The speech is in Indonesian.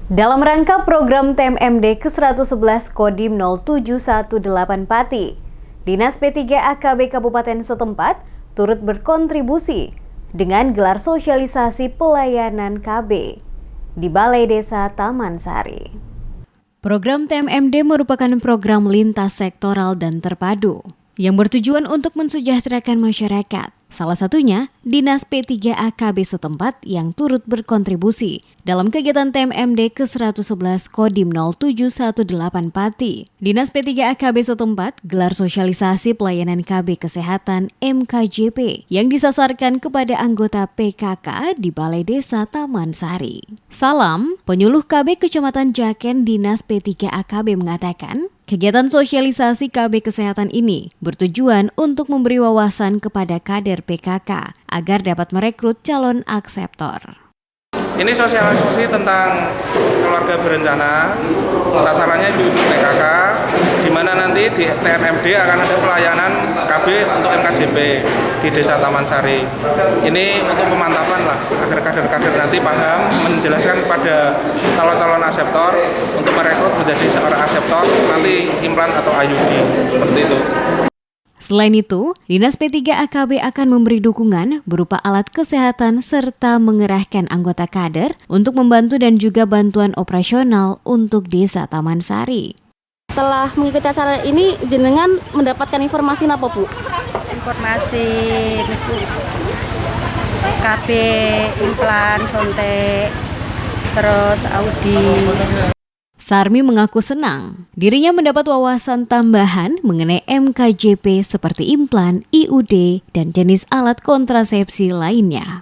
Dalam rangka program TMMD ke-111 Kodim 0718 Pati, Dinas P3AKB Kabupaten setempat turut berkontribusi dengan gelar sosialisasi pelayanan KB di Balai Desa Taman Sari. Program TMMD merupakan program lintas sektoral dan terpadu yang bertujuan untuk mensejahterakan masyarakat. Salah satunya, Dinas P3AKB setempat yang turut berkontribusi dalam kegiatan TMMD ke-111 Kodim 0718 Pati. Dinas P3AKB setempat gelar sosialisasi pelayanan KB Kesehatan MKJP yang disasarkan kepada anggota PKK di Balai Desa Taman Sari. Salam, penyuluh KB Kecamatan Jaken Dinas P3AKB mengatakan, kegiatan sosialisasi KB Kesehatan ini bertujuan untuk memberi wawasan kepada kader PKK agar dapat merekrut calon akseptor. Ini sosialisasi tentang keluarga berencana, sasarannya di PKK, di mana nanti di TMMD akan ada pelayanan KB untuk MKJP di Desa Taman Sari. Ini untuk pemantapan lah, agar kader-kader nanti paham, menjelaskan kepada calon-calon aseptor untuk merekrut menjadi seorang aseptor, nanti implan atau IUD, seperti itu. Selain itu, Dinas P3AKB akan memberi dukungan berupa alat kesehatan serta mengerahkan anggota kader untuk membantu dan juga bantuan operasional untuk Desa Taman Sari. Setelah mengikuti acara ini, jenengan mendapatkan informasi apa, Bu? Informasi KB, implan, sontek, terus Audi. Sarmi mengaku senang dirinya mendapat wawasan tambahan mengenai MKJP seperti implan, IUD, dan jenis alat kontrasepsi lainnya.